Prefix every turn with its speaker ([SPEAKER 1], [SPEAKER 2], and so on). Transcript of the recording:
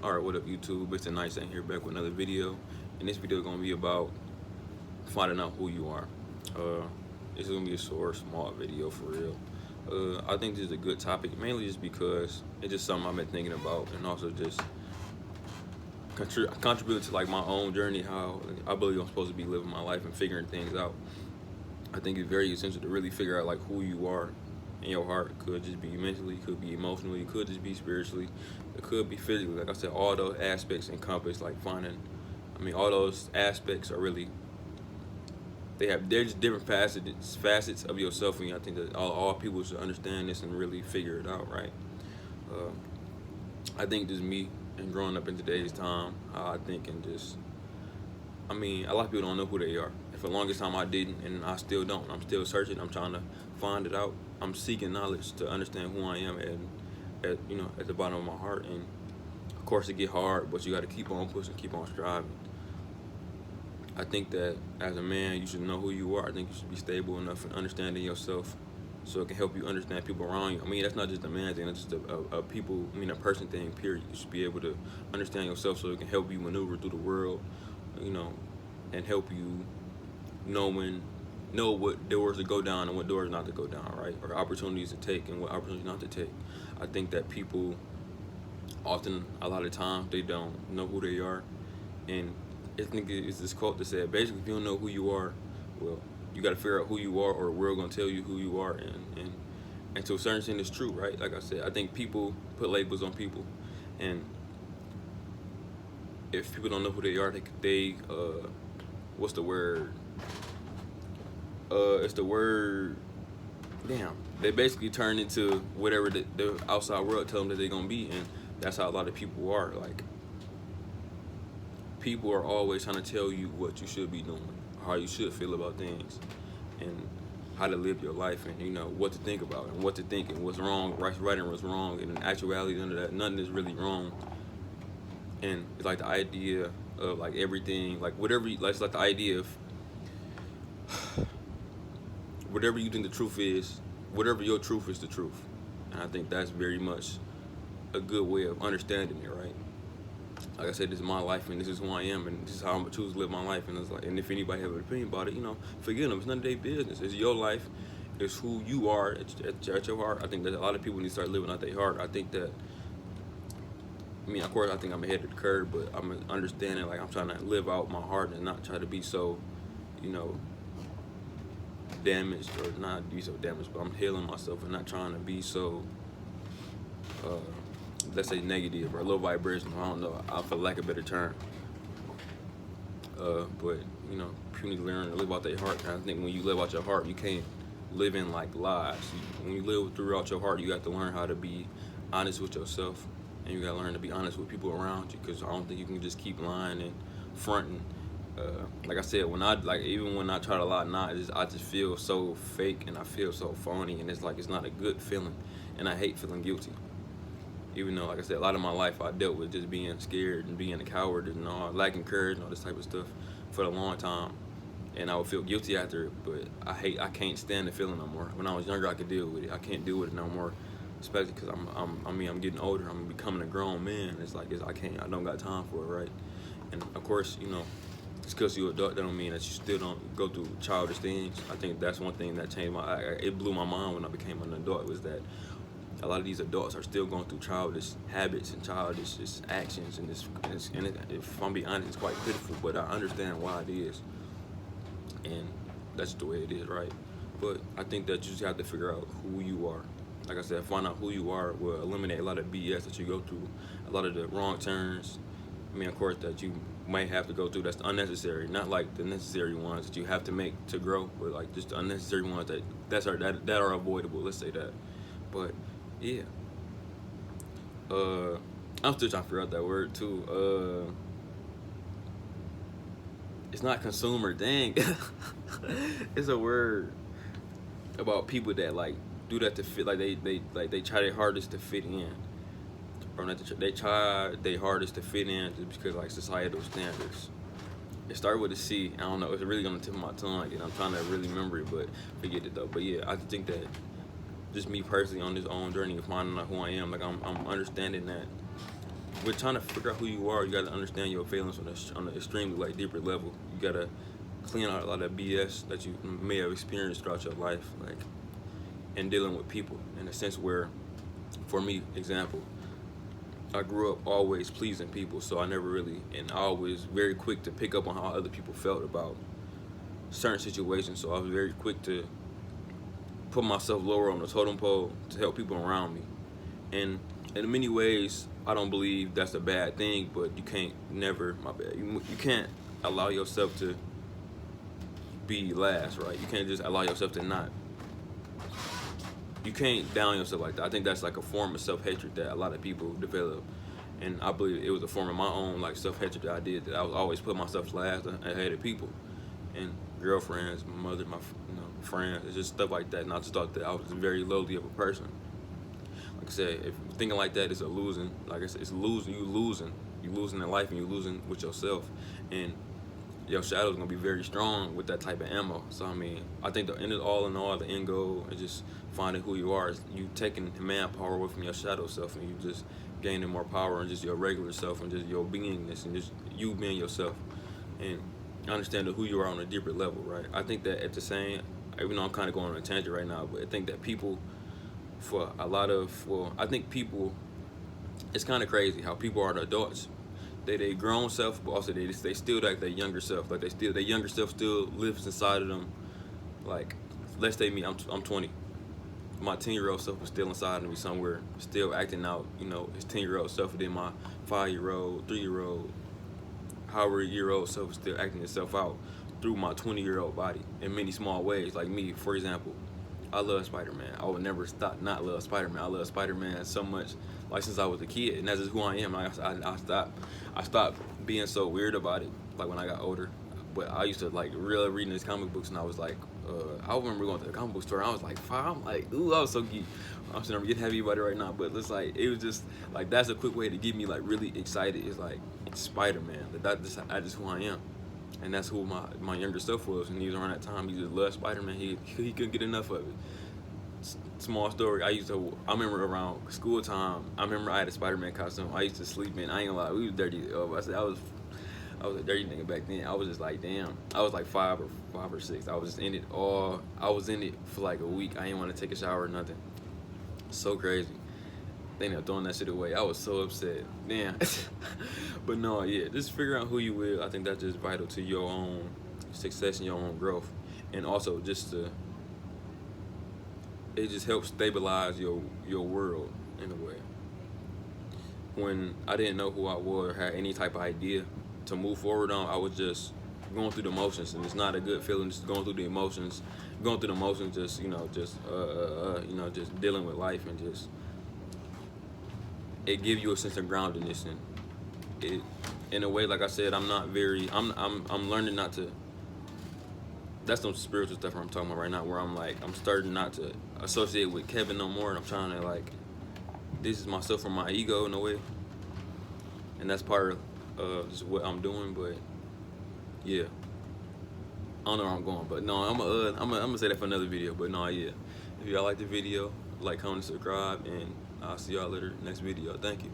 [SPEAKER 1] Alright, what up YouTube? It's a nice thing here back with another video. And this video is gonna be about finding out who you are. This is gonna be a short, small video for real. I think this is a good topic, mainly just because it's just something I've been thinking about, and also just contributing to like my own journey, how I believe I'm supposed to be living my life and figuring things out. I think it's very essential to really figure out like who you are in your heart. It could just be mentally, it could be emotionally, it could just be spiritually, it could be physically. Like I said, all those aspects encompass like finding. I mean, all those aspects are really, they're just different facets of yourself, and I think that all people should understand this and really figure it out, right? Uh, I think just me and growing up in today's time, how I think and just, I mean, a lot of people don't know who they are. And for the longest time I didn't, and I still don't. I'm still searching. I'm trying to find it out. I'm seeking knowledge to understand who I am, and at the bottom of my heart. And of course it get hard, but you got to keep on pushing, keep on striving. I think that as a man, you should know who you are. I think you should be stable enough in understanding yourself, so it can help you understand people around you. I mean, that's not just a man thing, that's just a people, a person thing, period. You should be able to understand yourself so it can help you maneuver through the world, and help you know what doors to go down and what doors not to go down, right? Or opportunities to take and what opportunities not to take. I think that people often, a lot of times, they don't know who they are. And I think it's this quote that said, basically, if you don't know who you are, well, you got to figure out who you are, or the world gonna tell you who you are. And to a certain extent, it's true, right? Like I said, I think people put labels on people, and if people don't know who they are, they what's the word? It's the word. Damn. They basically turn into whatever the outside world tell them that they're gonna be, and that's how a lot of people are. Like, people are always trying to tell you what you should be doing, how you should feel about things, and how to live your life, and what to think about and what to think and what's wrong, right and what's wrong. And in actuality, none of that, nothing is really wrong. And it's like the idea of like everything, like whatever, it's like the idea of whatever you think the truth is, whatever your truth is the truth. And I think that's very much a good way of understanding it, right? Like I said, this is my life, and this is who I am, and this is how I'm gonna choose to live my life. And it's like, and if anybody have an opinion about it, forget them. It's none of their business. It's your life. It's who you are at your heart. I think that a lot of people need to start living out their heart. I think that, of course, I think I'm ahead of the curve, but I'm understanding, like, I'm trying to live out my heart and not try to be so, damaged, or not be so damaged, but I'm healing myself and not trying to be so, let's say, negative or low vibration. I don't know, for lack of a better term. But people need to learn to live out their heart. And I think when you live out your heart, you can't live in like lies. When you live throughout your heart, you got to learn how to be honest with yourself, and you got to learn to be honest with people around you. Because I don't think you can just keep lying and fronting. Like I said, even when I try to lie now, I just feel so fake and I feel so phony, and it's like it's not a good feeling, and I hate feeling guilty. Even though, like I said, a lot of my life I dealt with just being scared and being a coward and lacking courage and all this type of stuff for a long time, and I would feel guilty after it. But I can't stand the feeling no more. When I was younger, I could deal with it. I can't deal with it no more, especially because I'm getting older. I'm becoming a grown man. It's like I don't got time for it, right? And of course, just because you're an adult, that don't mean that you still don't go through childish things. I think that's one thing that changed it blew my mind when I became an adult, was that a lot of these adults are still going through childish habits and childish actions, and if I'm being honest, it's quite pitiful, but I understand why it is, and that's the way it is, right? But I think that you just have to figure out who you are. Like I said, find out who you are will eliminate a lot of BS that you go through, a lot of the wrong turns. Of course, that you might have to go through that's unnecessary, not like the necessary ones that you have to make to grow, but like just the unnecessary ones that are avoidable. Let's say that. But yeah, I'm still trying to figure out that word too. It's not consumer, dang. It's a word about people that like do that to fit, like they try their hardest to fit in. Or not they try their hardest to fit in just because like societal standards. It started with a C. I don't know. It's really on the tip of my tongue, and I'm trying to really remember it, but forget it though. But yeah, I think that just me personally on this own journey of finding out who I am, like I'm understanding that we're trying to figure out who you are. You got to understand your feelings on an extremely like deeper level. You got to clean out a lot of BS that you may have experienced throughout your life, like in dealing with people. In a sense where, for me, example, I grew up always pleasing people, so I never really, and I was very quick to pick up on how other people felt about certain situations. So I was very quick to put myself lower on the totem pole to help people around me. And in many ways, I don't believe that's a bad thing, but you can't never, my bad, you can't allow yourself to be last, right? You can't just allow yourself to not, you can't down yourself like that. I think that's like a form of self-hatred that a lot of people develop. And I believe it was a form of my own like self-hatred that I did, that I was always put myself last ahead of people. And girlfriends, my mother, my friends, it's just stuff like that. And I just thought that I was very lowly of a person. Like I said, if thinking like that is a losing, like I said, it's losing. You losing in life, and you losing with yourself. And your shadow's gonna be very strong with that type of ammo. So I mean, I think the end of all in all, the end goal is just finding who you are. Is you taking manpower away from your shadow self, and you just gaining more power in just your regular self and just your beingness and just you being yourself. And understanding who you are on a deeper level, right? I think that at the same, even though I'm kind of going on a tangent right now, but I think that people, for a lot of, well, I think people, it's kind of crazy how people are the adults. They grown self, but also they still like their younger self. Like their younger self still lives inside of them. Like, let's say me, I'm 20. My 10-year-old self is still inside of me somewhere, still acting out, his 10-year-old self. And then my 5-year-old, 3-year-old, however-year-old self is still acting itself out through my 20-year-old body in many small ways. Like me, for example, I love Spider-Man. I would never stop not love Spider-Man. I love Spider-Man so much, like since I was a kid, and that's just who I am. I stopped being so weird about it, like when I got older. But I used to like really reading these comic books, and I was like, I remember going to the comic book store. And I was like 5. I'm like, ooh, I was so geek. I'm still never getting heavy about it right now, but it's like it was just like that's a quick way to get me like really excited. It's like Spider-Man. That's just who I am. And that's who my younger self was. And he was around that time. He just loved Spider-Man. He couldn't get enough of it. Small story. I remember around school time. I remember I had a Spider-Man costume. I used to sleep in. I ain't gonna lie. We was dirty. I was a dirty nigga back then. I was just like, damn. I was like 5 or 6. I was just in it all. I was in it for like a week. I didn't want to take a shower or nothing. So crazy. They ended up throwing that shit away. I was so upset. Damn. But no, yeah, just figure out who you will. I think that's just vital to your own success and your own growth. And also it just helps stabilize your world in a way. When I didn't know who I was or had any type of idea to move forward on, I was just going through the motions, and it's not a good feeling just going through the emotions, just dealing with life, and just it gives you a sense of groundedness. And it, in a way, like I said, I'm learning not to, that's some spiritual stuff I'm talking about right now, where I'm starting not to associate with Kevin no more, and I'm trying to like, this is myself from my ego in a way, and that's part of just what I'm doing. But yeah, I don't know where I'm going, but no, I'm gonna say that for another video. But no, yeah, if y'all like the video, like, comment, subscribe, and I'll see y'all later next video. Thank you.